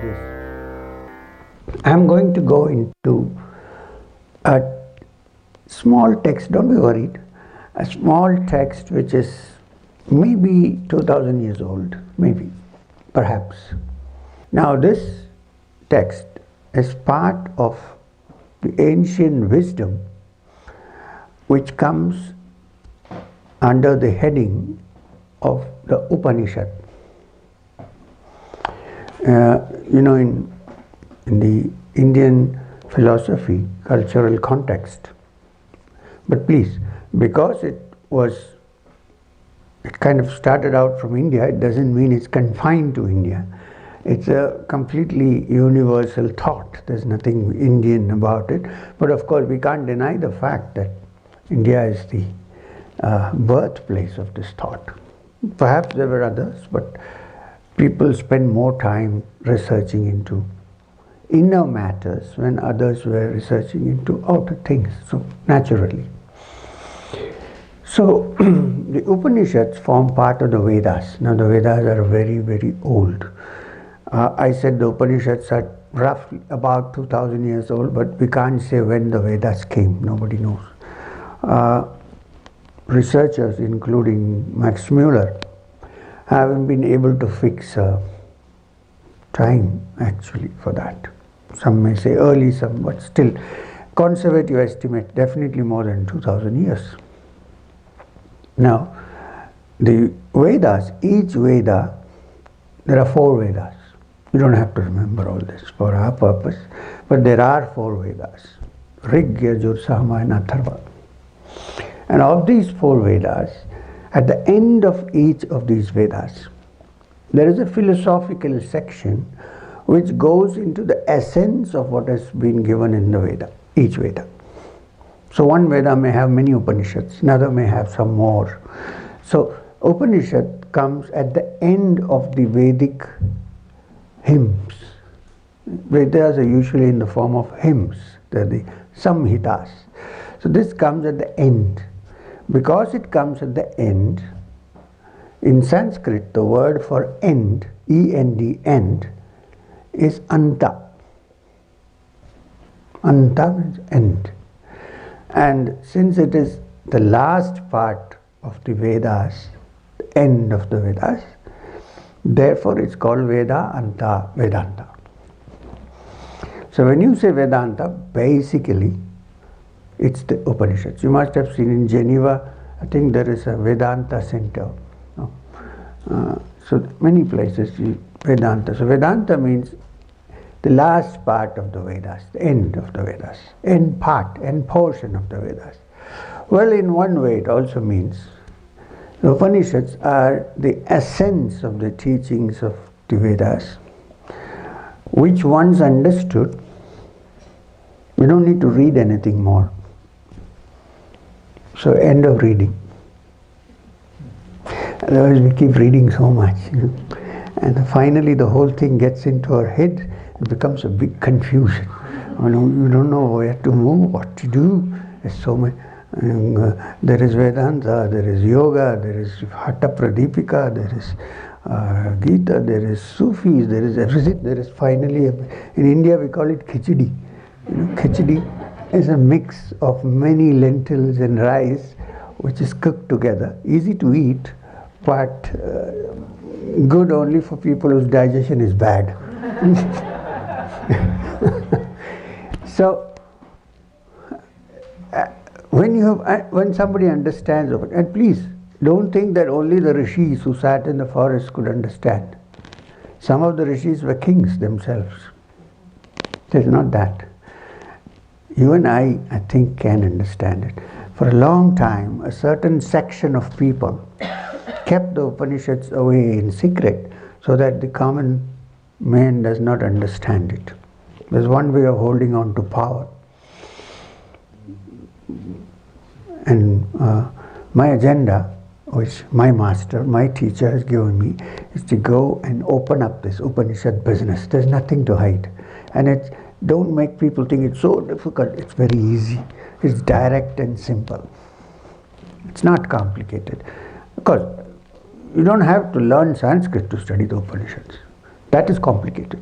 this. I'm going to go into a small text, don't be worried, a small text which is maybe 2000 years old, maybe, perhaps. Now this text is part of the ancient wisdom which comes under the heading of the Upanishad. In the Indian philosophy, cultural context. But please, because it kind of started out from India, it doesn't mean it's confined to India. It's a completely universal thought. There's nothing Indian about it. But of course, we can't deny the fact that India is the birthplace of this thought. Perhaps there were others, but people spend more time researching into inner matters when others were researching into outer things, so naturally. So the Upanishads form part of the Vedas. Now the Vedas are very, very old. I said the Upanishads are roughly about 2000 years old, but we can't say when the Vedas came. Nobody knows. Researchers, including Max Muller, haven't been able to fix time actually for that. Some may say early, some, but still, conservative estimate, definitely more than 2000 years. Now, the Vedas, each Veda, there are 4 Vedas. You don't have to remember all this for our purpose, but there are 4 Vedas, Rig, Yajur, Sama and Atharva. And of these 4 Vedas, at the end of each of these Vedas, there is a philosophical section which goes into the essence of what has been given in the Veda, each Veda. So one Veda may have many Upanishads, another may have some more. So Upanishad comes at the end of the Vedic hymns. Vedas are usually in the form of hymns, they're the Samhitas. So this comes at the end. Because it comes at the end, in Sanskrit the word for end, E-N-D, end, is anta. Anta means end. And since it is the last part of the Vedas, the end of the Vedas, therefore it's called Veda Anta, Vedanta. So when you say Vedanta, basically it's the Upanishads. You must have seen in Geneva, I think there is a Vedanta center. So many places, Vedanta. So Vedanta means the last part of the Vedas, the end of the Vedas, end part, end portion of the Vedas. Well, in one way it also means the Upanishads are the essence of the teachings of the Vedas, which once understood, we don't need to read anything more. So end of reading. Otherwise we keep reading so much, and finally the whole thing gets into our head. It becomes a big confusion. You don't know where to move, what to do. There's so many. There is Vedanta, there is Yoga, there is Hatha Pradipika, there is Gita, there is Sufis, there is everything. There is finally, in India we call it Khichdi. Khichdi is a mix of many lentils and rice which is cooked together. Easy to eat, but good only for people whose digestion is bad. So, when somebody understands it, and please don't think that only the rishis who sat in the forest could understand. Some of the rishis were kings themselves. It's not that. You and I think, can understand it. For a long time, a certain section of people kept the Upanishads away in secret so that the common man does not understand it. There's one way of holding on to power. And my agenda, which my master, my teacher has given me, is to go and open up this Upanishad business. There's nothing to hide. And don't make people think it's so difficult. It's very easy. It's direct and simple. It's not complicated. Because you don't have to learn Sanskrit to study the Upanishads. That is complicated.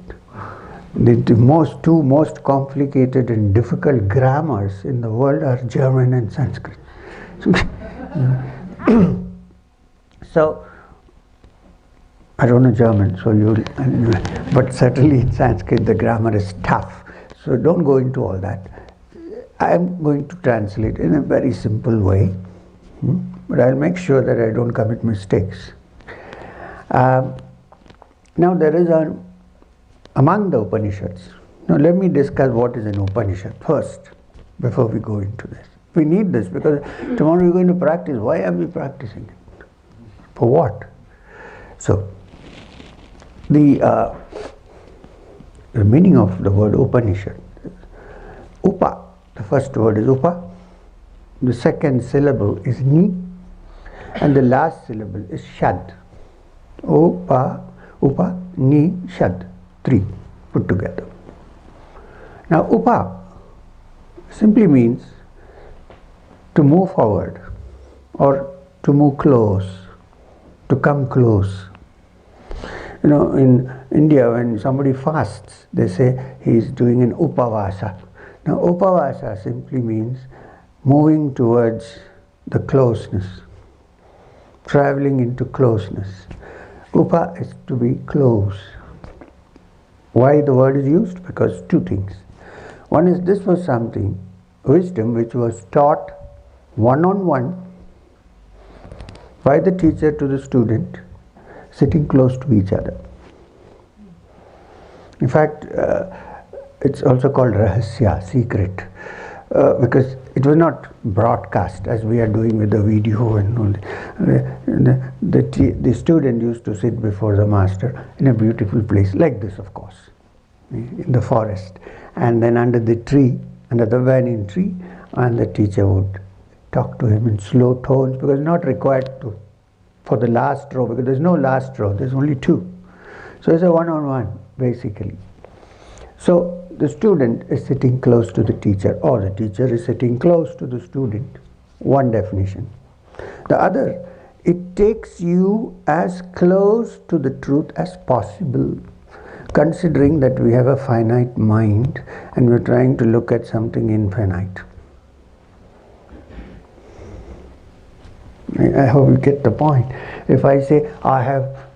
The two most complicated and difficult grammars in the world are German and Sanskrit. So, I don't know German, but certainly in Sanskrit the grammar is tough. So don't go into all that. I am going to translate in a very simple way, but I'll make sure that I don't commit mistakes. Now there is among the Upanishads. Now let me discuss what is an Upanishad first, before we go into this. We need this because tomorrow we're going to practice. Why are we practicing it? For what? So, the meaning of the word Upanishad. Upa, the first word is Upa, the second syllable is Ni, and the last syllable is Shad. Upa, Ni, Shad. 3 put together. Now Upa simply means to move forward or to move close, to come close. You know, in India when somebody fasts, they say he is doing an upavasa. Now upavasa simply means moving towards the closeness, traveling into closeness. Upa is to be close. Why the word is used? Because two things. One is this was something, wisdom which was taught one-on-one by the teacher to the student, sitting close to each other. In fact, it's also called rahasya, secret, because it was not broadcast as we are doing with the video and all. The student used to sit before the master in a beautiful place, like this of course, in the forest, and then under the tree, under the banyan tree, and the teacher would talk to him in slow tones, because not required to for the last row, because there's no last row, there's only 2. So it's a one-on-one basically. So the student is sitting close to the teacher, or the teacher is sitting close to the student. One definition. The other, it takes you as close to the truth as possible, considering that we have a finite mind and we're trying to look at something infinite. I hope you get the point. If I say I have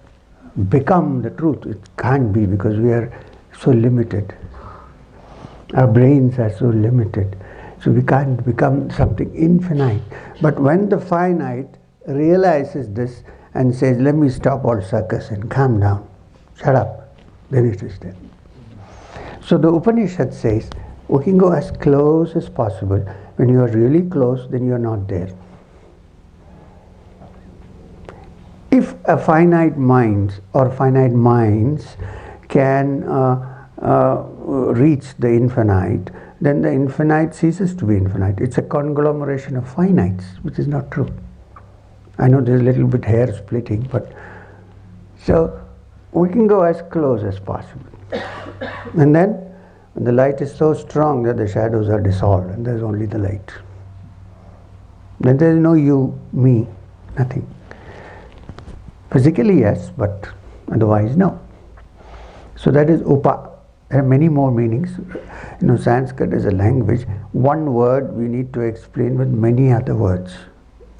become the truth, it can't be, because we are so limited. Our brains are so limited. So we can't become something infinite. But when the finite realizes this and says, let me stop all circus and calm down, shut up, then it is there. So the Upanishad says, we can go as close as possible. When you are really close, then you are not there. If a finite mind or finite minds can reach the infinite, then the infinite ceases to be infinite. It's a conglomeration of finites, which is not true. I know there's a little bit hair splitting, but so we can go as close as possible. And then when the light is so strong that the shadows are dissolved and there's only the light. Then there is no you, me, nothing. Physically yes, but otherwise no. So that is Upa. There are many more meanings. You know, Sanskrit is a language. One word we need to explain with many other words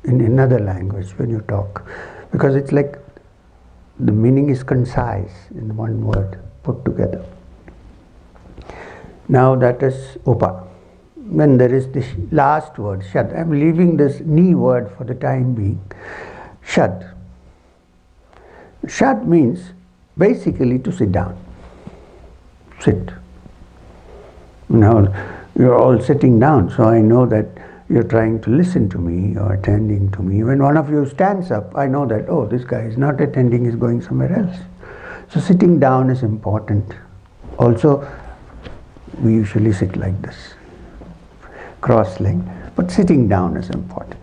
in another language when you talk. Because it's like the meaning is concise in one word put together. Now that is Upa. Then there is this last word, Shad. I am leaving this Ni word for the time being. Shad. Shad means basically to sit down. Sit. Now you're all sitting down, so I know that you're trying to listen to me or attending to me. When one of you stands up, I know that, oh, this guy is not attending, he's going somewhere else. So sitting down is important. Also, we usually sit like this, cross-legged, but sitting down is important.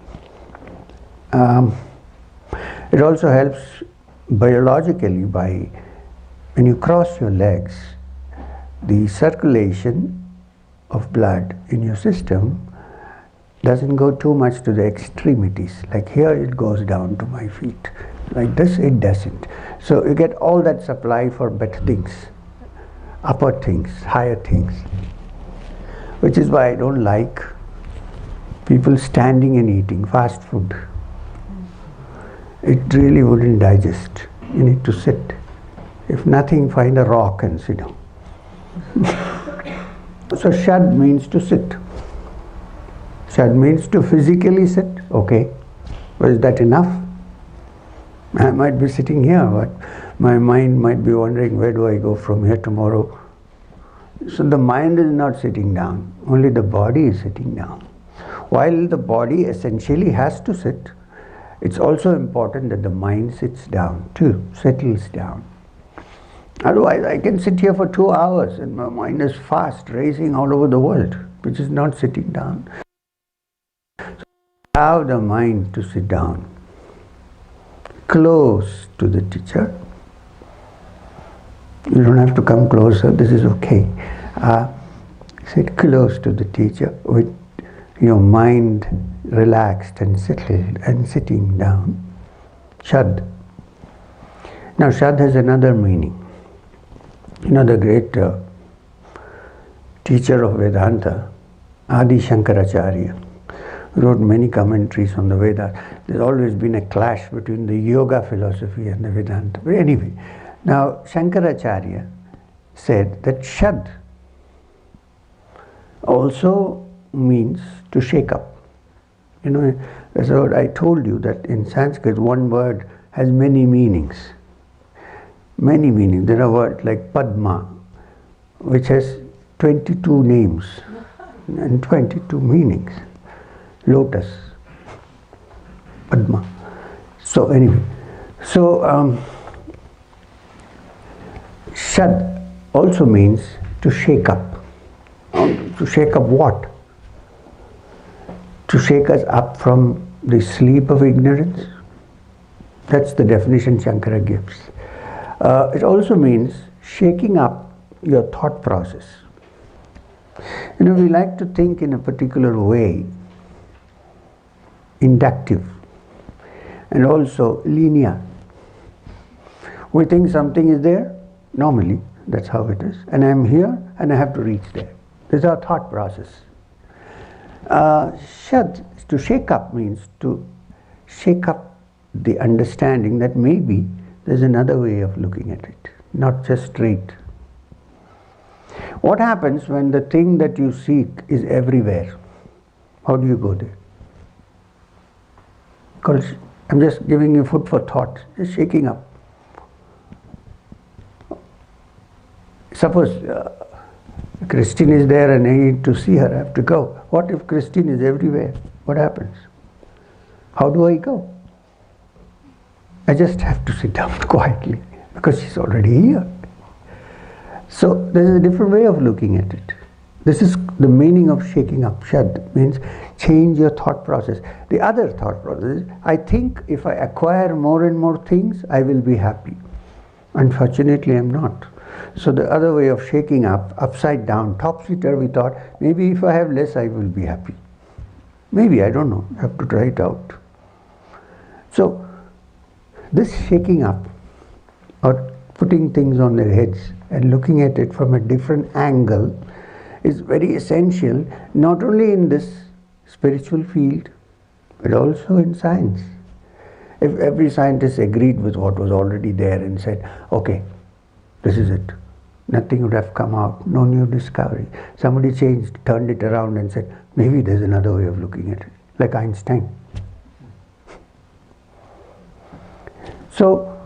It also helps biologically by, when you cross your legs, the circulation of blood in your system doesn't go too much to the extremities. Like here it goes down to my feet. like this, it doesn't. So you get all that supply for better things, upper things, higher things. Which is why I don't like people standing and eating fast food. It really wouldn't digest. You need to sit. If nothing, find a rock and sit down. So shad means to sit. Shad means to physically sit. Okay. Was that enough? I might be sitting here, but my mind might be wondering, where do I go from here tomorrow? So the mind is not sitting down, only the body is sitting down. While the body essentially has to sit, it's also important that the mind sits down too, settles down. Otherwise I can sit here for 2 hours and my mind is fast, racing all over the world, which is not sitting down. So allow the mind to sit down, close to the teacher. You don't have to come closer, this is okay. Sit close to the teacher with your mind relaxed and settled and sitting down. Shad. Now Shad has another meaning. You know the great teacher of Vedanta, Adi Shankaracharya, wrote many commentaries on the Vedas. There's always been a clash between the yoga philosophy and the Vedanta. But anyway, now Shankaracharya said that Shad also means to shake up. You know, that's what I told you, that in Sanskrit one word has many meanings. Many meanings. There are words like Padma, which has 22 names and 22 meanings. Lotus, Padma. So anyway, Shad also means to shake up. To shake up what? To shake us up from the sleep of ignorance. That's the definition Shankara gives. It also means shaking up your thought process. You know, we like to think in a particular way, inductive and also linear. We think something is there, normally, that's how it is, and I'm here and I have to reach there. This is our thought process. Shad, to shake up, means to shake up the understanding that maybe there's another way of looking at it, not just straight. What happens when the thing that you seek is everywhere? How do you go there? Because I'm just giving you food for thought, just shaking up. Suppose Christine is there and I need to see her, I have to go. What if Christine is everywhere? What happens? How do I go? I just have to sit down quietly because she's already here. So there is a different way of looking at it. This is the meaning of shaking up. Shad means change your thought process. The other thought process is, I think if I acquire more and more things, I will be happy. Unfortunately, I'm not. So the other way of shaking up, upside down, topsy-turvy thought, maybe if I have less, I will be happy. Maybe, I don't know, I have to try it out. So this shaking up, or putting things on their heads and looking at it from a different angle, is very essential, not only in this spiritual field, but also in science. If every scientist agreed with what was already there and said, okay, this is it, nothing would have come out, no new discovery. Somebody changed, turned it around and said, maybe there's another way of looking at it, like Einstein. So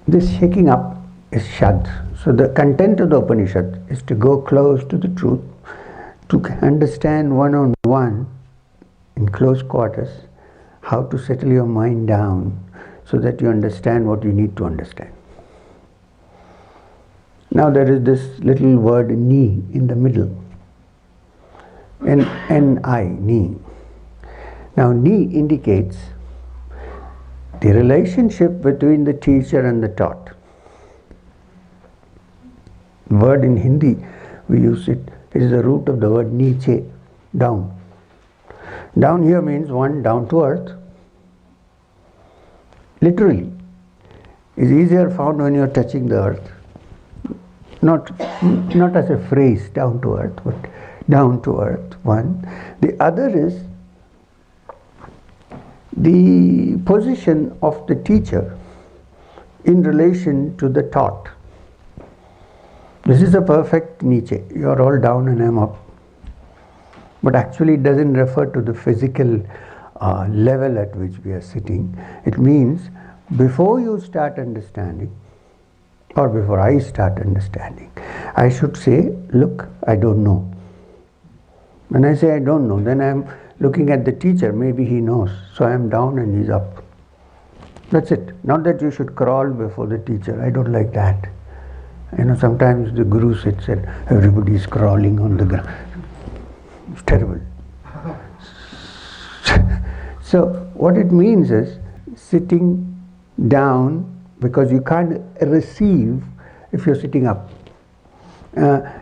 this shaking up is Shad. So the content of the Upanishad is to go close to the truth, to understand one-on-one, in close quarters, how to settle your mind down so that you understand what you need to understand. Now there is this little word ni in the middle. N-I, ni. Now ni indicates the relationship between the teacher and the taught. The word in Hindi, we use it is the root of the word niche, down. Down here means one down to earth. Literally, is easier found when you're touching the earth. Not as a phrase, down to earth, but down to earth, one. The other is the position of the teacher in relation to the taught. This is a perfect Nietzsche. You're all down and I'm up. But actually it doesn't refer to the physical level at which we are sitting. It means before you start understanding, or before I start understanding, I should say, look, I don't know. When I say I don't know, then I'm looking at the teacher, maybe he knows. So I'm down and he's up. That's it. Not that you should crawl before the teacher. I don't like that. Sometimes the guru sits and everybody is crawling on the ground. It's terrible. So what it means is sitting down, because you can't receive if you're sitting up.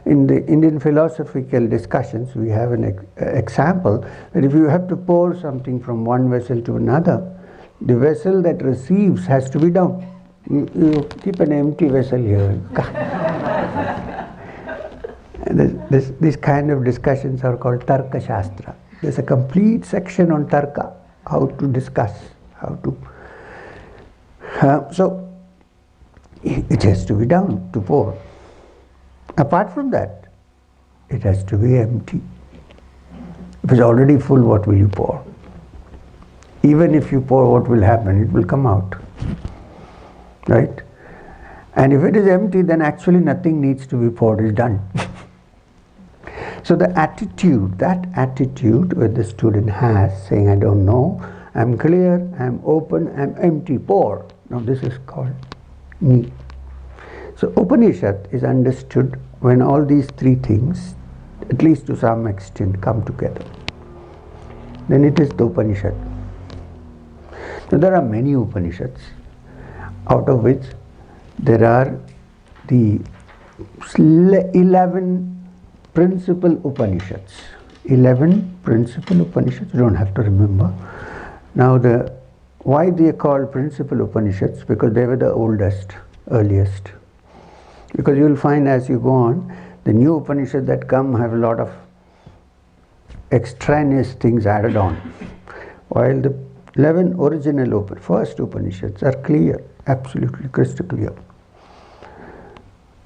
In the Indian philosophical discussions, we have an example that if you have to pour something from one vessel to another, the vessel that receives has to be down. You keep an empty vessel here. These kind of discussions are called Tarka Shastra. There's a complete section on Tarka, how to discuss, how to... So, it has to be down to pour. Apart from that, it has to be empty. If it's already full, what will you pour? Even if you pour, what will happen? It will come out. Right? And if it is empty, then actually nothing needs to be poured, it's done. So the attitude, that attitude that the student has, saying, I don't know, I'm clear, I'm open, I'm empty, pour. Now this is called me. So Upanishad is understood when all these three things, at least to some extent, come together. Then it is the Upanishad. Now there are many Upanishads, out of which there are the 11 principal Upanishads. 11 principal Upanishads, you don't have to remember. Now why they are called principal Upanishads? Because they were the oldest, earliest. Because you will find as you go on, the new Upanishads that come have a lot of extraneous things added on. While the 11 original first Upanishads are clear, absolutely crystal clear.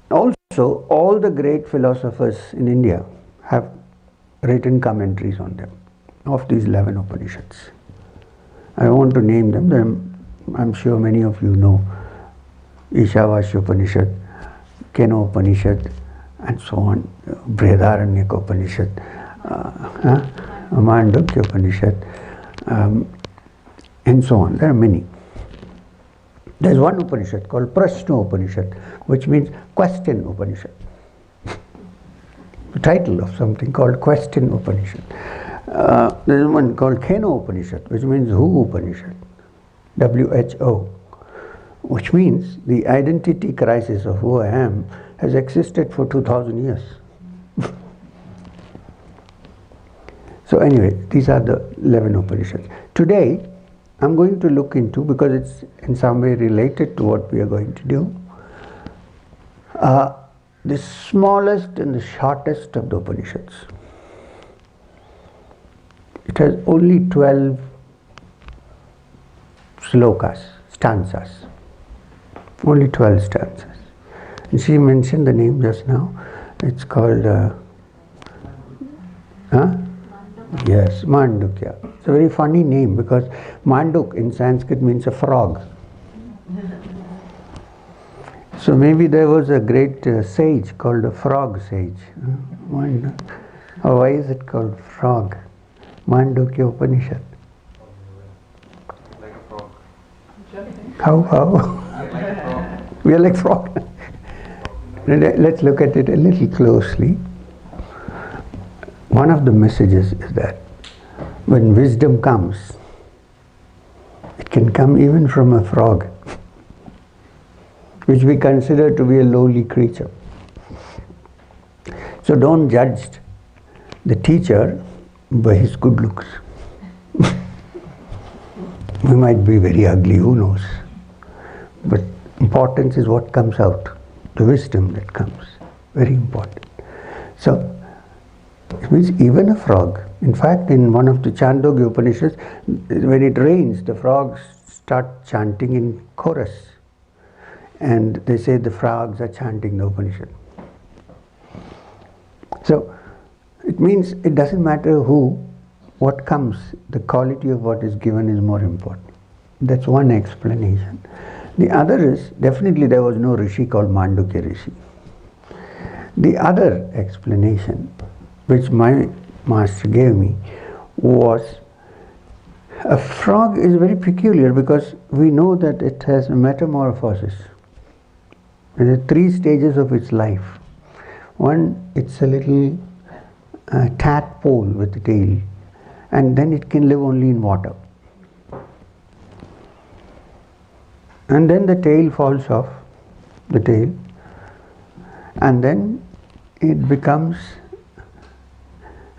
Also, all the great philosophers in India have written commentaries on them, of these 11 Upanishads. I want to name them. I'm sure many of you know Ishavasya Upanishad, Kena Upanishad, and so on, Brihadaranyaka Upanishad, Mandukya Upanishad, and so on. There are many. There's one Upanishad called Prashna Upanishad, which means question Upanishad. The title of something called Question Upanishad. There's one called Kena Upanishad, which means Who Upanishad, WHO, which means the identity crisis of who I am has existed for 2000 years. So anyway, these are the 11 Upanishads. Today, I'm going to look into, because it's in some way related to what we are going to do, the smallest and the shortest of the Upanishads. It has only 12 slokas, stanzas. Only 12 stanzas. And she mentioned the name just now. It's called, Yes, Mandukya. It's a very funny name because Manduk in Sanskrit means a frog. So maybe there was a great sage called a frog sage. Why is it called frog? Mandukya Upanishad. Like a frog. How? We are like frog. Let's look at it a little closely. One of the messages is that when wisdom comes, it can come even from a frog, which we consider to be a lowly creature. So don't judge the teacher by his good looks. We might be very ugly, who knows? But Importance is what comes out, the wisdom that comes. Very important. So, it means even a frog. In fact, in one of the Chandogya Upanishads, when it rains, the frogs start chanting in chorus. And they say the frogs are chanting the Upanishad. So, it means it doesn't matter who, what comes, the quality of what is given is more important. That's one explanation. The other is, definitely there was no Rishi called Mandukya Rishi. The other explanation, which my master gave me, was a frog is very peculiar because we know that it has a metamorphosis. There are 3 stages of its life. One, it's a little tadpole with a tail, and then it can live only in water. And then the tail falls off, the tail, and then it becomes,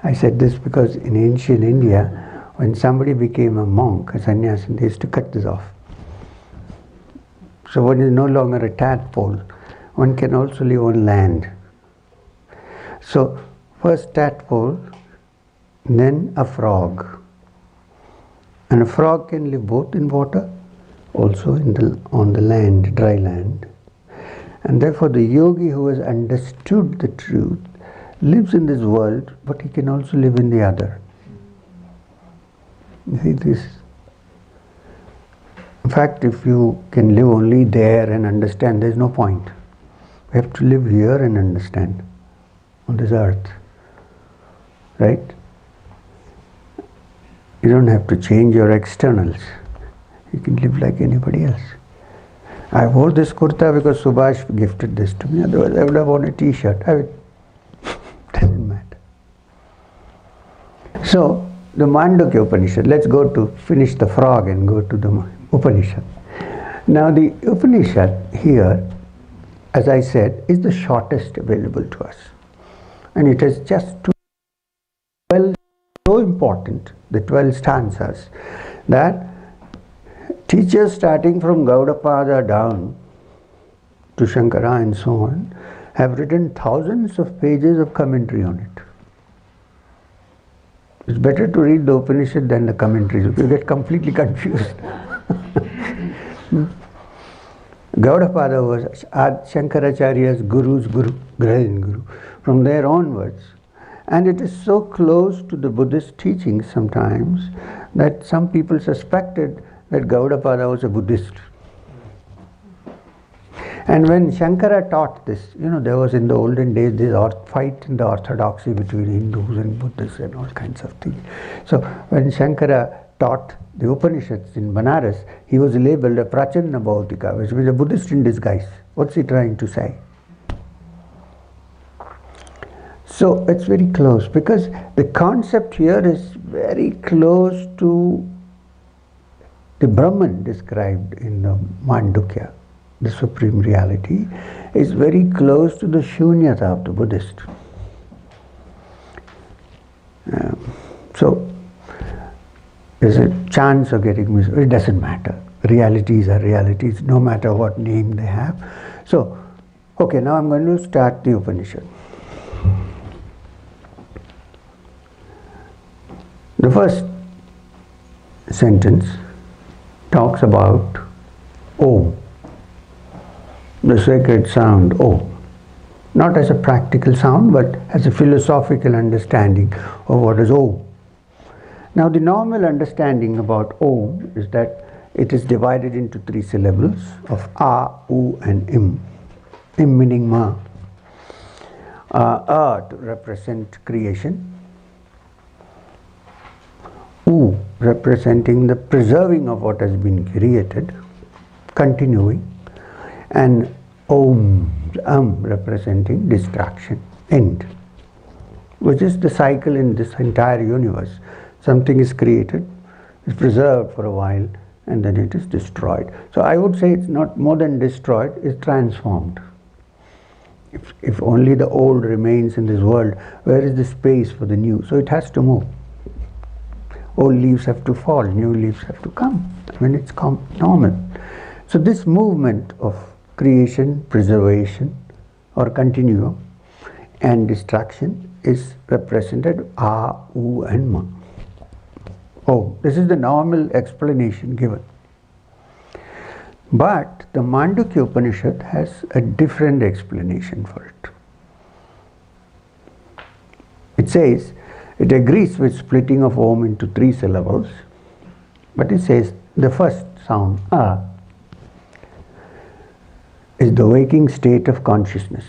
I said this because in ancient India, when somebody became a monk, a sannyasi, they used to cut this off. So one is no longer a tadpole, one can also live on land. So first tadpole, then a frog. And a frog can live both in water, also on the land, dry land. And therefore the yogi who has understood the truth lives in this world, but he can also live in the other. You see this? In fact, if you can live only there and understand, there is no point. You have to live here and understand on this earth. Right? You don't have to change your externals. You can live like anybody else. I wore this kurta because Subhash gifted this to me. Otherwise, I would have worn a t-shirt. Doesn't matter. So, the Mandukya Upanishad. Let's go to finish the frog and go to the Upanishad. Now, the Upanishad here, as I said, is the shortest available to us. And it has just 12, so important, the 12 stanzas, that teachers starting from Gaudapada down to Shankara and so on have written thousands of pages of commentary on it. It's better to read the Upanishad than the commentaries. You get completely confused. Gaudapada was Shankaracharya's guru's guru, grand guru, from there onwards. And it is so close to the Buddhist teachings sometimes that some people suspected that Gaudapada was a Buddhist. And when Shankara taught this, there was in the olden days this fight in the orthodoxy between Hindus and Buddhists and all kinds of things. So when Shankara taught the Upanishads in Banaras, he was labeled a Prachanna Bhautika, which means a Buddhist in disguise. What's he trying to say? So it's very close because the concept here is very close to the Brahman described in the Mandukya, the supreme reality, is very close to the Shunyata of the Buddhist. So there's a chance of getting misunderstood. It doesn't matter. Realities are realities, no matter what name they have. So, okay, now I'm going to start the Upanishad. The first sentence talks about Om, the sacred sound Om. Not as a practical sound, but as a philosophical understanding of what is Om. Now the normal understanding about Om is that it is divided into 3 syllables of A, U and Im. Im meaning Ma. A to represent creation. U representing the preserving of what has been created, continuing, and Om, representing destruction, end, which is the cycle in this entire universe. Something is created, is preserved for a while, and then it is destroyed. So I would say it's not more than destroyed, it's transformed. If only the old remains in this world, where is the space for the new? So it has to move. Old leaves have to fall, new leaves have to come. I mean, it's normal. So this movement of creation, preservation or continuum and destruction is represented A, U and Ma. Oh, this is the normal explanation given. But the Mandukya Upanishad has a different explanation for it. It says, it agrees with splitting of Om into 3 syllables, but it says the first sound, A, is the waking state of consciousness,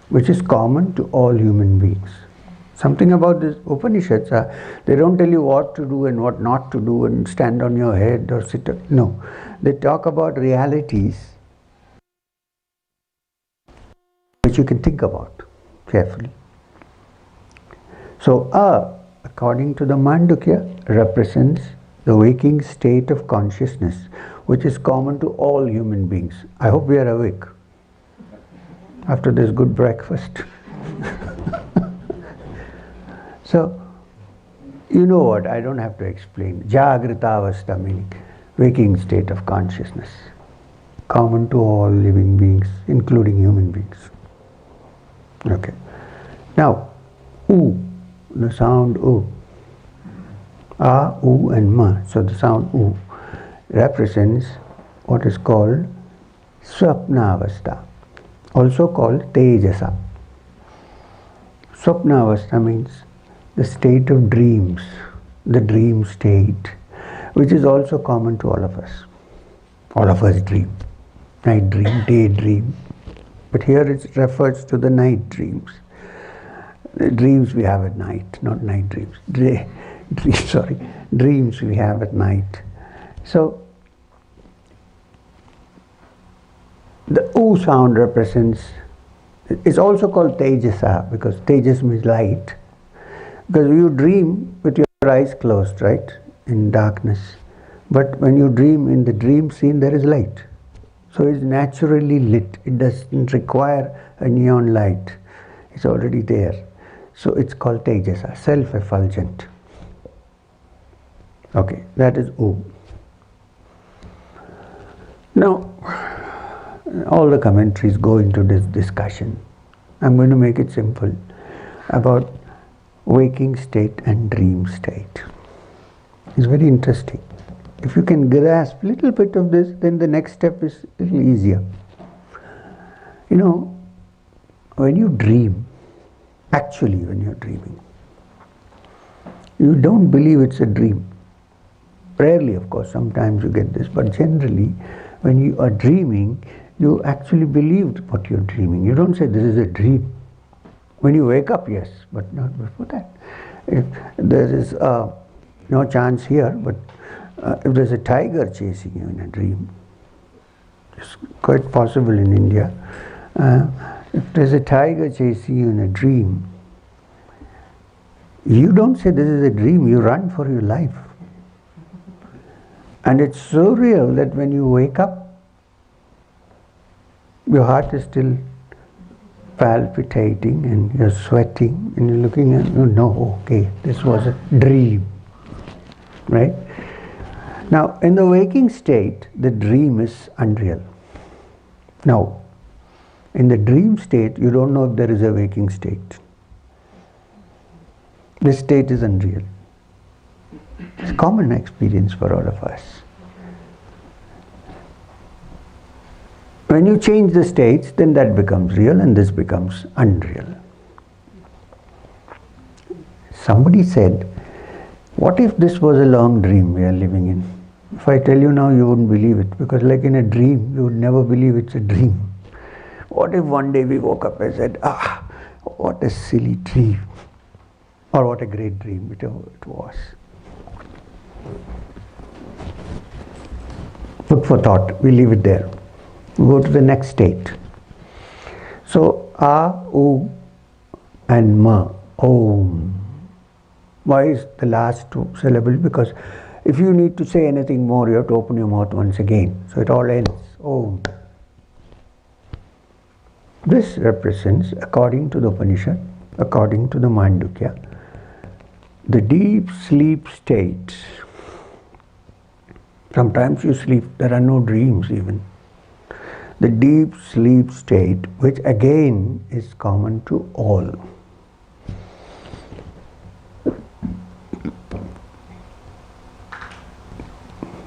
which is common to all human beings. Something about this Upanishads, they don't tell you what to do and what not to do and stand on your head or sit up. No, they talk about realities which you can think about carefully. So, A, according to the Mandukya, represents the waking state of consciousness, which is common to all human beings. I hope we are awake after this good breakfast. So, you know what, I don't have to explain. Jagritavastha meaning waking state of consciousness, common to all living beings, including human beings. Okay. Now, U, the sound U. A, U and Ma. So the sound U represents what is called Swapnavastha, also called Tejasa. Swapnavastha means the state of dreams, the dream state, which is also common to all of us. All of us dream. Night dream, day dream. But here it refers to the night dreams. The dreams we have at night, not night dreams. Dreams we have at night. So, the U sound represents, it's also called Tejasa, because Tejas means light. Because you dream with your eyes closed, right, in darkness. But when you dream, in the dream scene there is light. So it's naturally lit. It doesn't require a neon light. It's already there. So it's called Tejasa, self-effulgent. Okay, that is U. Now, all the commentaries go into this discussion. I'm going to make it simple about waking state and dream state. It's very interesting. If you can grasp a little bit of this, then the next step is a little easier. You know, when you dream, actually when you're dreaming, you don't believe it's a dream. Rarely, of course, sometimes you get this, but generally, when you are dreaming, you actually believed what you're dreaming. You don't say, this is a dream. When you wake up, yes, but not before that. If there is no chance here, but if there's a tiger chasing you in a dream, it's quite possible in India. If there's a tiger chasing you in a dream, you don't say this is a dream, you run for your life. And it's so real that when you wake up, your heart is still palpitating and you're sweating and you're looking at, you know, okay, this was a dream, right? Now, in the waking state, the dream is unreal. Now, in the dream state, you don't know if there is a waking state. This state is unreal. It's a common experience for all of us. When you change the states, then that becomes real and this becomes unreal. Somebody said, what if this was a long dream we are living in? If I tell you now, you wouldn't believe it, because like in a dream, you would never believe it's a dream. What if one day we woke up and said, what a silly dream, or what a great dream, whichever it was. Food for thought, we leave it there. We go to the next state. So, A, U and Ma, Om. Why is the last two syllables? Because if you need to say anything more, you have to open your mouth once again. So it all ends. Om. This represents, according to the Upanishad, according to the Mandukya, the deep sleep state Sometimes you sleep, there are no dreams even. The deep sleep state, which again is common to all.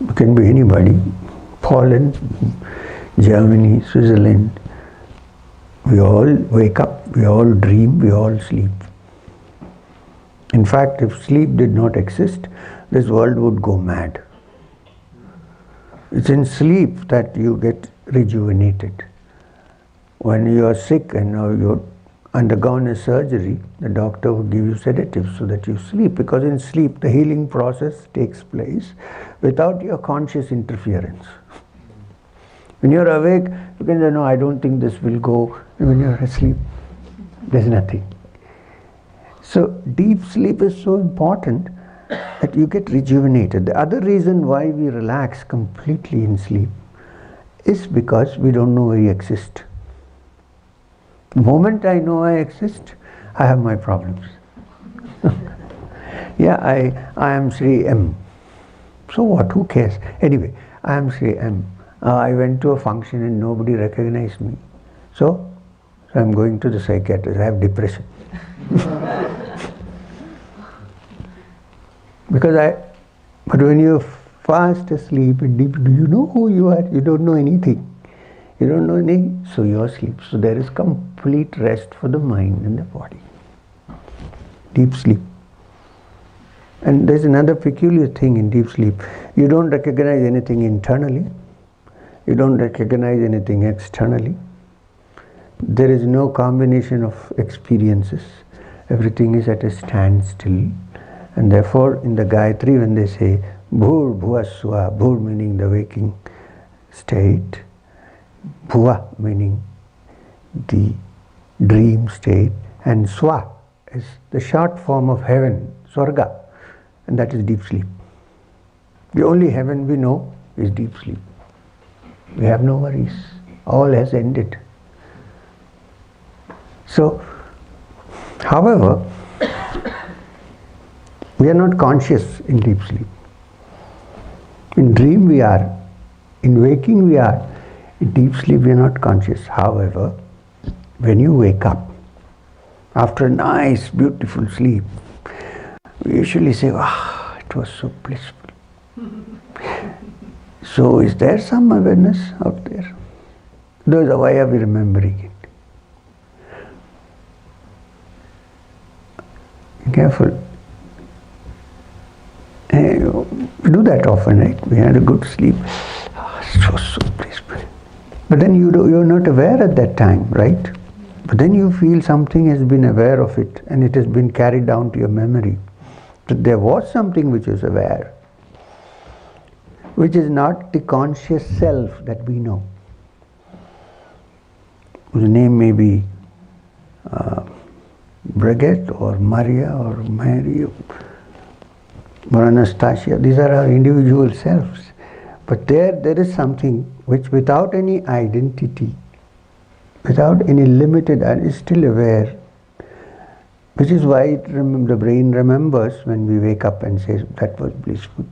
It can be anybody. Poland, Germany, Switzerland. We all wake up, we all dream, we all sleep. In fact, if sleep did not exist, this world would go mad. It's in sleep that you get rejuvenated. When you are sick and now you're undergone a surgery, the doctor would give you sedatives so that you sleep, because in sleep the healing process takes place without your conscious interference. When you're awake, you can say, no, I don't think this will go. And when you're asleep, there's nothing. So deep sleep is so important that you get rejuvenated. The other reason why we relax completely in sleep is because we don't know we exist. The moment I know I exist, I have my problems. Yeah, I am Sri M. So what? Who cares? Anyway, I am Sri M. I went to a function and nobody recognized me. So I'm going to the psychiatrist. I have depression. But when you're fast asleep and deep, do you know who you are? You don't know anything. You don't know anything, so you're asleep. So there is complete rest for the mind and the body. Deep sleep. And there's another peculiar thing in deep sleep. You don't recognize anything internally. You don't recognize anything externally. There is no combination of experiences. Everything is at a standstill. And therefore, in the Gayatri, when they say Bhur Bhuvaswa, Bhur meaning the waking state, Bhuva meaning the dream state, and Swa is the short form of heaven, Swarga, and that is deep sleep. The only heaven we know is deep sleep. We have no worries. All has ended. So, however, we are not conscious in deep sleep. In dream we are. In waking we are. In deep sleep we are not conscious. However, when you wake up, after a nice, beautiful sleep, we usually say, "Ah, it was so blissful." So is there some awareness out there? Otherwise, why are we remembering it? Be careful. We do that often, right? We had a good sleep. Oh, it was so blissful. But then you're not aware at that time, right? But then you feel something has been aware of it and it has been carried down to your memory. That there was something which is aware, which is not the conscious self that we know. Whose name may be Brigitte or Maria or Mary or Anastasia. These are our individual selves. But there is something which without any identity, without any limited, and is still aware, which is why the brain remembers when we wake up and says, that was blissful.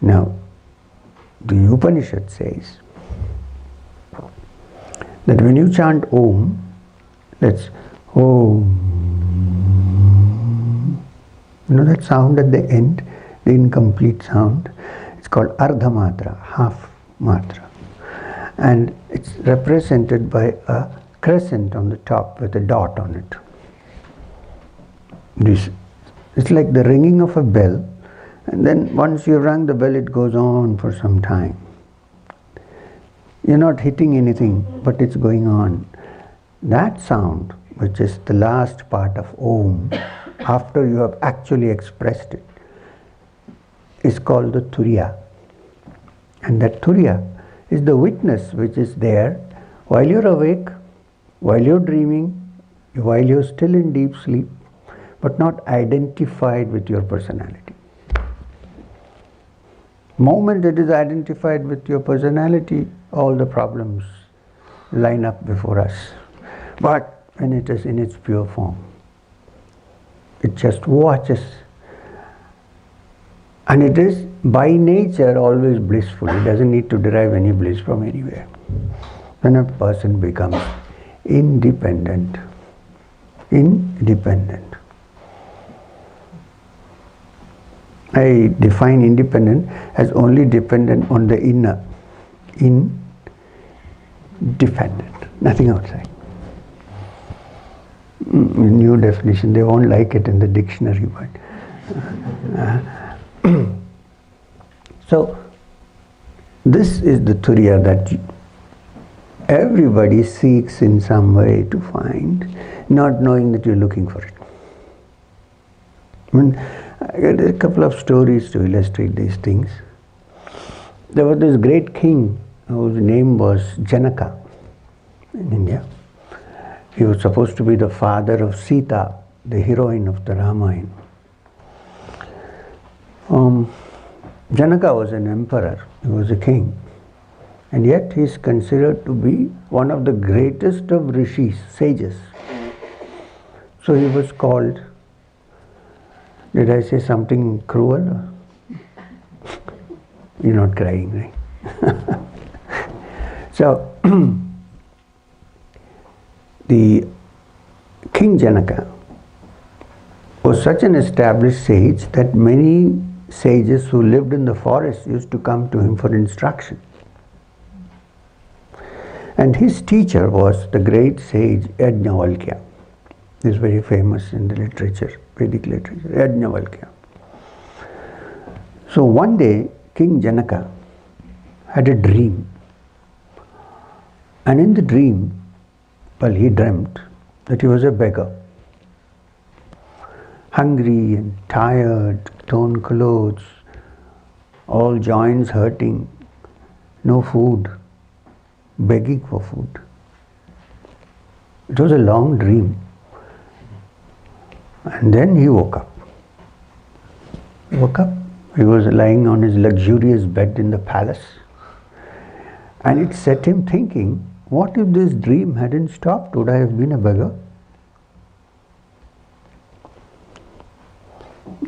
Now, the Upanishad says that when you chant Om, that's Om. You know that sound at the end, the incomplete sound? It's called Ardha Matra, half Matra. And it's represented by a crescent on the top with a dot on it. It's like the ringing of a bell, and then once you rang the bell, it goes on for some time. You're not hitting anything, but it's going on. That sound, which is the last part of Om, after you have actually expressed it, is called the Turiya. And that Turiya is the witness which is there while you're awake, while you're dreaming, while you're still in deep sleep, but not identified with your personality. Moment it is identified with your personality, all the problems line up before us. But when it is in its pure form, it just watches. And it is by nature always blissful. He doesn't need to derive any bliss from anywhere. When a person becomes independent, I define independent as only dependent on the inner, independent, nothing outside. New definition, they won't like it in the dictionary, but so this is the Turiya that everybody seeks in some way to find, not knowing that you're looking for it. I got a couple of stories to illustrate these things. There was this great king whose name was Janaka in India. He was supposed to be the father of Sita, the heroine of the Ramayana. Janaka was an emperor, he was a king, and yet he is considered to be one of the greatest of rishis, sages. So he was called, did I say something cruel? You're not crying, right? So, the King Janaka was such an established sage that many sages who lived in the forest used to come to him for instruction. And his teacher was the great sage Yajnavalkya. He is very famous in the literature, Vedic literature, Yajnavalkya. So one day, King Janaka had a dream. And in the dream, well, he dreamt that he was a beggar. Hungry and tired, torn clothes, all joints hurting, no food, begging for food. It was a long dream. And then he woke up. He was lying on his luxurious bed in the palace. And it set him thinking, what if this dream hadn't stopped? Would I have been a beggar?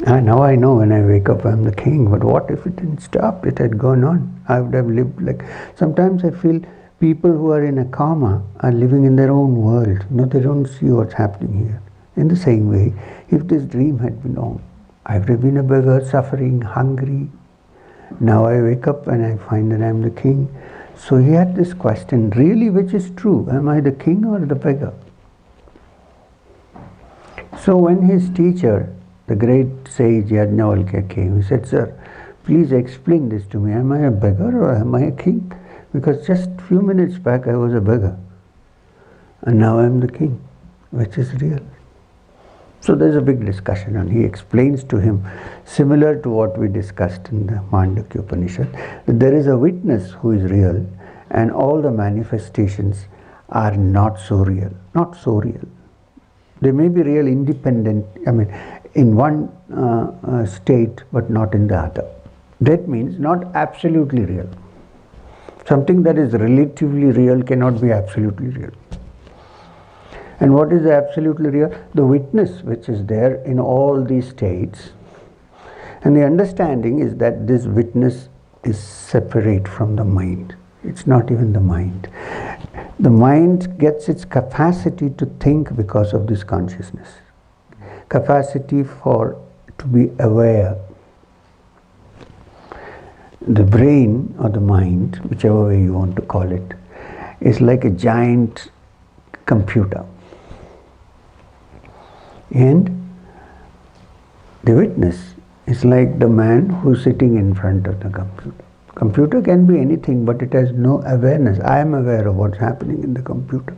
And now I know when I wake up I'm the king, but what if it didn't stop? It had gone on. I would have lived like... Sometimes I feel people who are in a coma are living in their own world. They don't see what's happening here. In the same way, if this dream had been on, I would have been a beggar, suffering, hungry. Now I wake up and I find that I'm the king. So he had this question, really which is true? Am I the king or the beggar? So when his teacher, the great sage Yajnavalkya came, he said, sir, please explain this to me. Am I a beggar or am I a king? Because just a few minutes back I was a beggar. And now I'm the king. Which is real? So there's a big discussion, and he explains to him, similar to what we discussed in the Mandukya Upanishad, that there is a witness who is real, and all the manifestations are not so real. Not so real. They may be real independent, in one state, but not in the other. That means not absolutely real. Something that is relatively real cannot be absolutely real. And what is absolutely real? The witness which is there in all these states. And the understanding is that this witness is separate from the mind. It's not even the mind. The mind gets its capacity to think because of this consciousness. Capacity to be aware. The brain or the mind, whichever way you want to call it, is like a giant computer. And the witness is like the man who's sitting in front of the computer. Computer can be anything, but it has no awareness. I am aware of what's happening in the computer.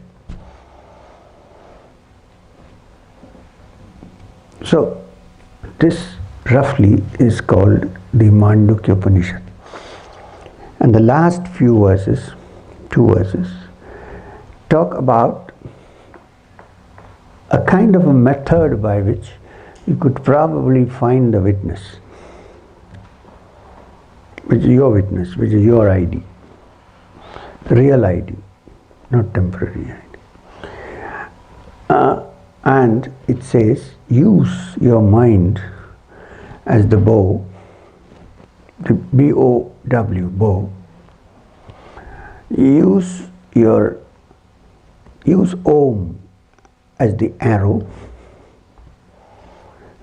So, this roughly is called the Mandukya Upanishad. And the last few verses, 2 verses, talk about a kind of a method by which you could probably find the witness, which is your witness, which is your ID, real ID, not temporary ID. And it says, use your mind as the bow the B-O-W, bow. Use Om as the arrow.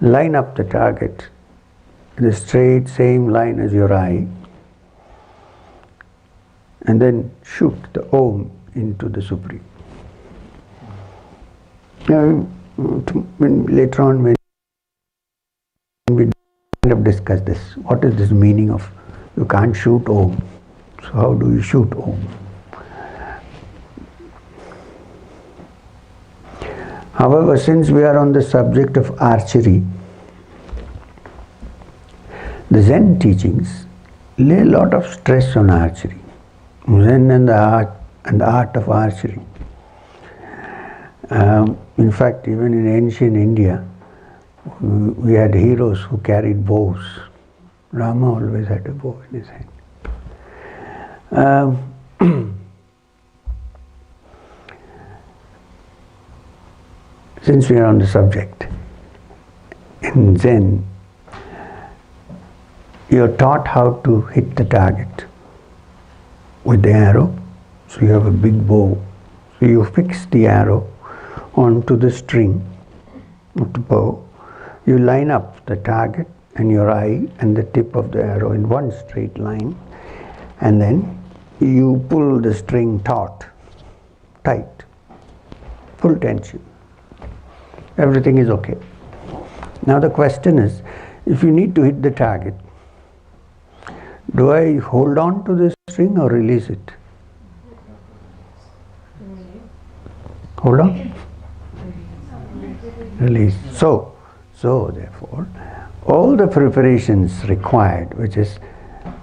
Line up the target, the straight same line as your eye, and then shoot the Om into the Supreme. Now, later on when we kind of discuss this, what is this meaning of you can't shoot Om? So how do you shoot Om? However, since we are on the subject of archery, the Zen teachings lay a lot of stress on archery. Zen and the art of archery. In fact, even in ancient India, we had heroes who carried bows. Rama always had a bow in his hand. Since we are on the subject, in Zen, you are taught how to hit the target with the arrow. So you have a big bow. So you fix the arrow onto the string of the bow. You line up the target and your eye and the tip of the arrow in one straight line, and then you pull the string taut, tight, full tension. Everything is okay. Now the question is, if you need to hit the target, do I hold on to the string or release it? Hold on? Release. So therefore, all the preparations required, which is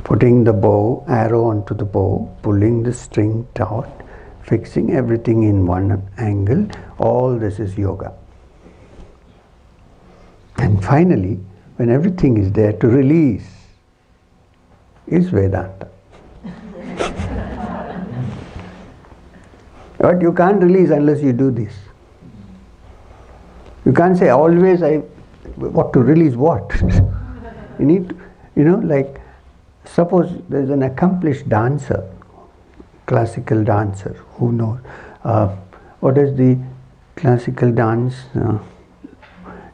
putting the bow, arrow onto the bow, pulling the string taut, fixing everything in one angle, all this is yoga. And finally, when everything is there, to release is Vedanta. But you can't release unless you do this. You can't say always what to release what. You need to, like suppose there's an accomplished dancer, classical dancer, who knows, what is the classical dance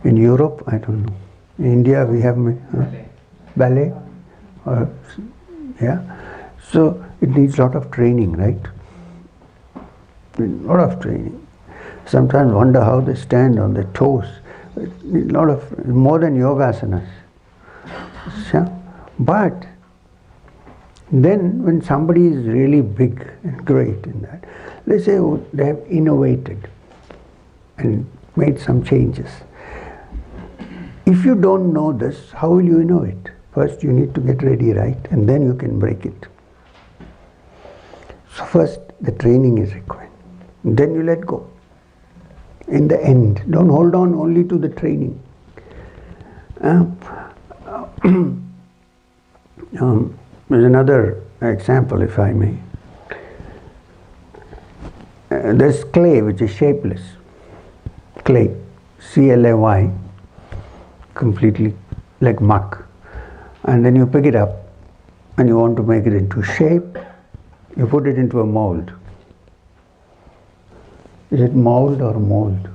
in Europe? I don't know. In India we have ballet. Yeah. So it needs a lot of training, right? A lot of training. Sometimes wonder how they stand on their toes. It needs a lot of, more than yogasanas. Yeah. But then when somebody is really big and great in that, let's say they have innovated and made some changes. If you don't know this, how will you innovate? First you need to get ready, right? And then you can break it. So first the training is required. Then you let go. In the end, don't hold on only to the training. There's another example, if I may. There's clay which is shapeless. Clay, C-L-A-Y, completely like muck. And then you pick it up and you want to make it into shape, you put it into a mold. Is it mold or mold?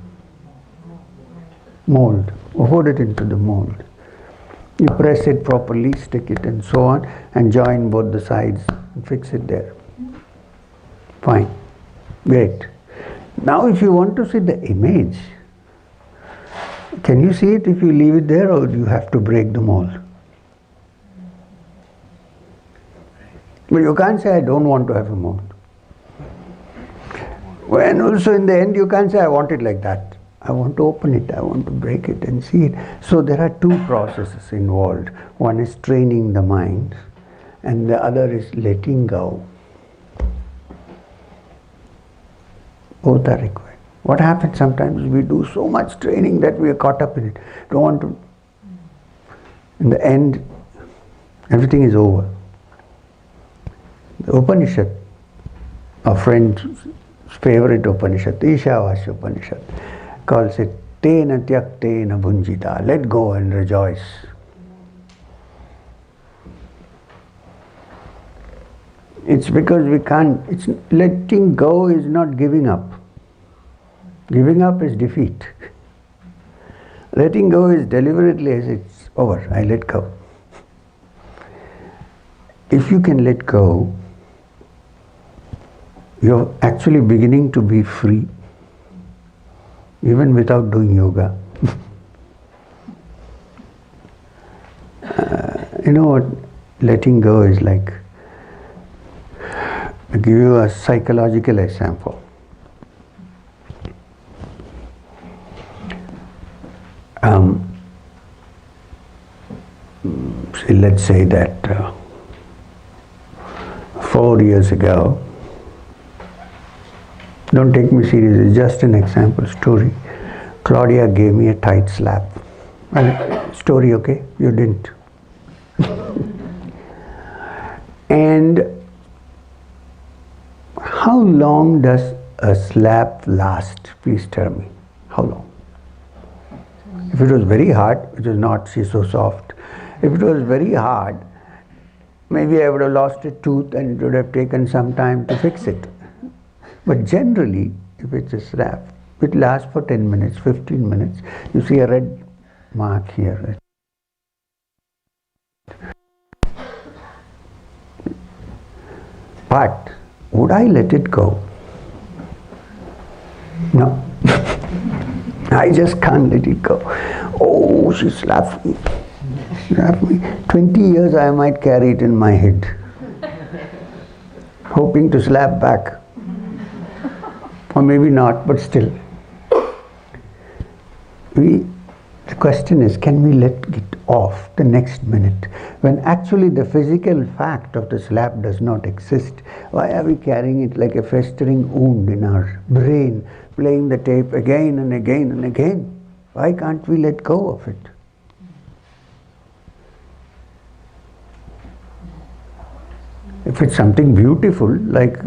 Mold. Or put it into the mold. You press it properly, stick it and so on, and join both the sides and fix it there. Fine. Great. Now if you want to see the image, can you see it if you leave it there, or do you have to break the mold? But you can't say, I don't want to have a mold. And also in the end you can't say, I want it like that. I want to open it, I want to break it and see it. So there are two processes involved. One is training the mind and the other is letting go. Both are required. What happens sometimes, we do so much training that we are caught up in it. Don't want to. In the end, everything is over. The Upanishad, our friend's favorite Upanishad, Ishavasya Upanishad, calls it Tena Tyaktena Bhunjita. Let go and rejoice. It's because we can't, letting go is not giving up. Giving up is defeat. Letting go is deliberately, as it's over, I let go. If you can let go, you're actually beginning to be free, even without doing yoga. You know what letting go is like? I'll give you a psychological example. Let's say that 4 years ago, don't take me seriously, it's just an example story. Claudia gave me a tight slap. Story, okay? You didn't. And how long does a slap last? Please tell me. How long? If it was very hard, which is not, she's so soft. If it was very hard, maybe I would have lost a tooth and it would have taken some time to fix it. But generally, if it's a slap, it lasts for 10 minutes, 15 minutes. You see a red mark here. But would I let it go? No. I just can't let it go. Oh, she slapped me. Slapped me. 20 years I might carry it in my head, hoping to slap back. Or maybe not, but still. The question is, can we let it off the next minute? When actually the physical fact of the slap does not exist. Why are we carrying it like a festering wound in our brain, playing the tape again and again and again? Why can't we let go of it? If it's something beautiful, like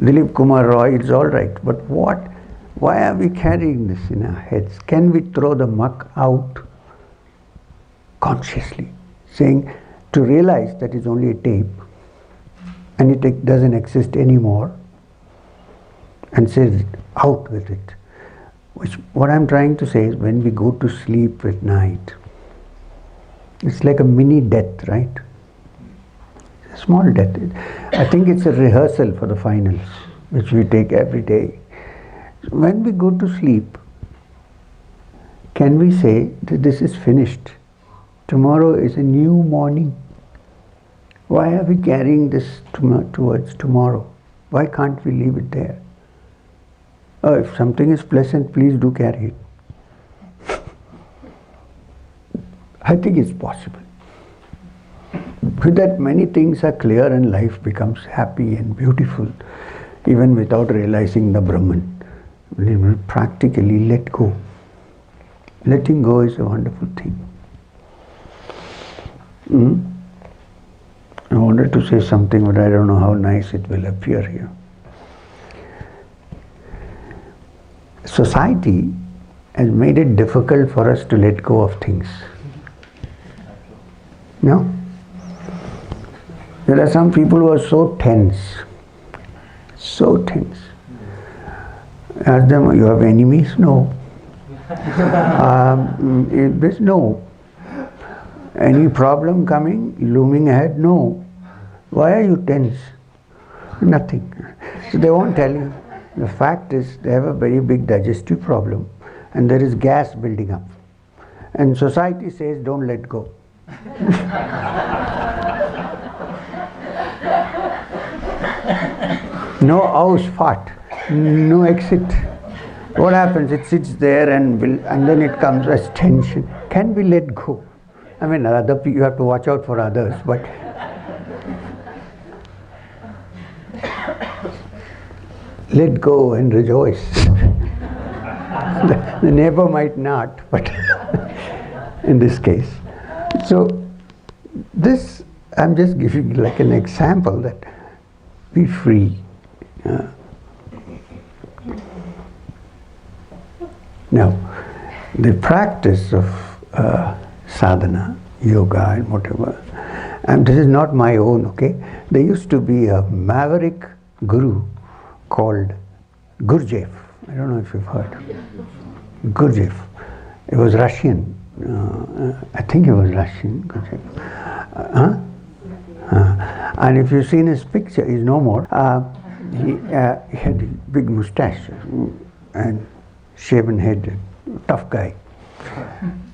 Dilip Kumar Roy, it's all right. But what? Why are we carrying this in our heads? Can we throw the muck out consciously, saying to realize that it's only a tape and it doesn't exist anymore, and say out with it? What I'm trying to say is, when we go to sleep at night, it's like a mini death, right? A small death. I think it's a rehearsal for the finals, which we take every day. When we go to sleep, can we say that this is finished? Tomorrow is a new morning. Why are we carrying this towards tomorrow? Why can't we leave it there? Oh, if something is pleasant, please do carry it. I think it's possible. With that, many things are clear and life becomes happy and beautiful, even without realizing the Brahman. We will practically let go. Letting go is a wonderful thing. I wanted to say something, but I don't know how nice it will appear here. Society has made it difficult for us to let go of things. No? There are some people who are so tense. So tense. Ask them, you have enemies? No. No. Any problem coming, looming ahead? No. Why are you tense? Nothing. So they won't tell you. The fact is, they have a very big digestive problem and there is gas building up. And society says, don't let go. No Ausfahrt, no exit. What happens? It sits there and then it comes as tension. Can we let go? I mean, you have to watch out for others, but let go and rejoice. The neighbor might not, but in this case. So this, I'm just giving like an example that be free. Now, the practice of sadhana, yoga and whatever, And this is not my own, okay? There used to be a maverick guru called Gurdjieff. I don't know if you've heard. Gurdjieff. It was Russian. I think it was Russian. And if you've seen his picture, he's no more. He had a big mustache and shaven head, tough guy.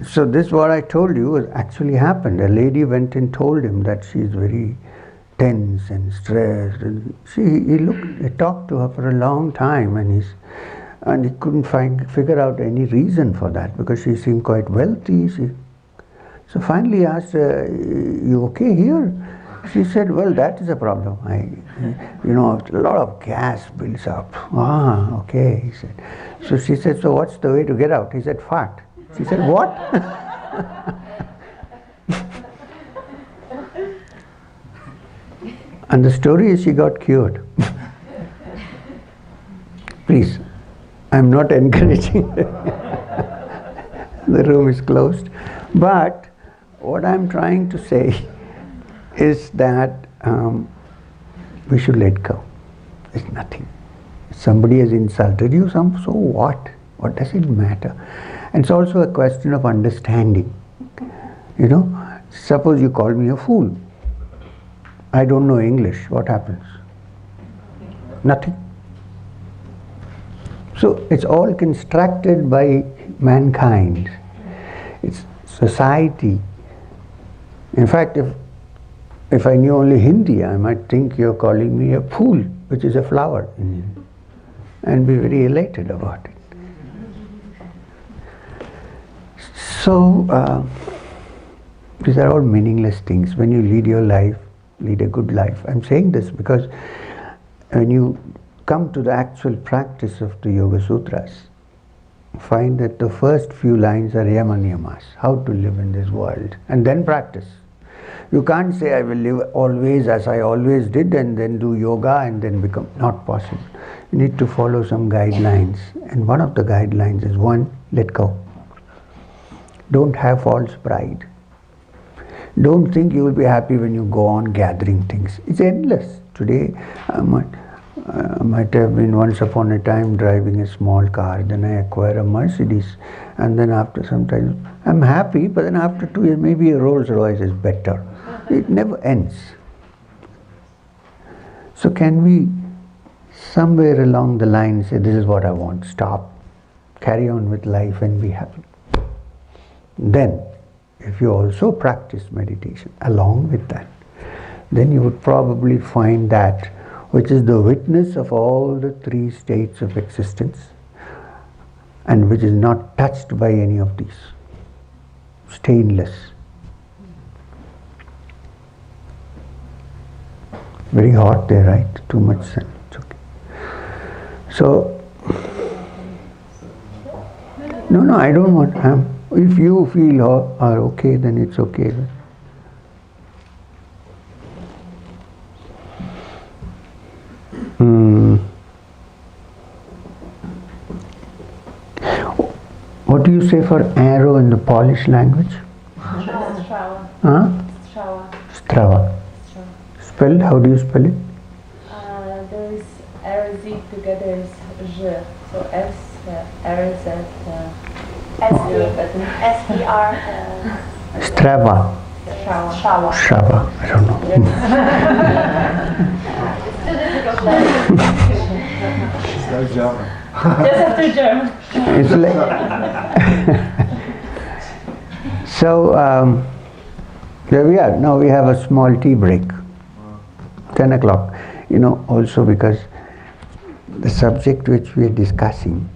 So this, what I told you, actually happened. A lady went and told him that she's very tense and stressed, and he talked to her for a long time, and he couldn't figure out any reason for that, because she seemed quite wealthy. So finally he asked her, "You okay here?" She said, "Well, that is a problem. A lot of gas builds up." "Ah, okay," he said. So she said, "So what's the way to get out?" He said, "Fart." She said, "What?" And the story is she got cured. Please, I'm not encouraging. The room is closed. But what I'm trying to say is that we should let go. It's nothing. Somebody has insulted you, so what? What does it matter? And it's also a question of understanding. Suppose you call me a fool. I don't know English. What happens? Nothing. So it's all constructed by mankind. It's society. In fact, if I knew only Hindi, I might think you're calling me a fool, which is a flower, and be very elated about it. So these are all meaningless things. When you lead your life, lead a good life. I'm saying this because when you come to the actual practice of the Yoga Sutras, find that the first few lines are yama niyamas, how to live in this world, and then practice. You can't say, "I will live always as I always did," and then do yoga and then become. Not possible. You need to follow some guidelines, and one of the guidelines is, 1, let go. Don't have false pride. Don't think you will be happy when you go on gathering things. It's endless. Today, I might have been once upon a time driving a small car, then I acquire a Mercedes, and then after some time, I'm happy, but then after 2 years, maybe a Rolls Royce is better. It never ends. So can we somewhere along the line say, "This is what I want, stop, carry on with life and be happy"? Then, if you also practice meditation along with that, then you would probably find that which is the witness of all the 3 states of existence, and which is not touched by any of these. Stainless. Very hot there, right? Too much sun. It's okay. So, no, I don't want. If you feel are okay, then it's okay. What do you say for arrow in the Polish language? Strava. Huh? Strava. Spelled? How do you spell it? There is RZ together is Ż. So S, RZ, STR. Strava. Strava. I don't know. It's German. Just after German. It's like so. There we are. Now we have a small tea break. 10 o'clock. Also because the subject which we are discussing,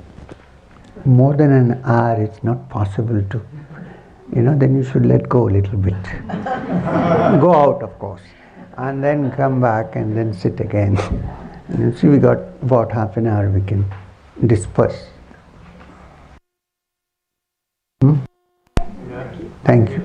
more than an hour, it's not possible to. Then you should let go a little bit. Go out, of course, and then come back and then sit again. And you see, we got about half an hour. We can disperse. Thank you.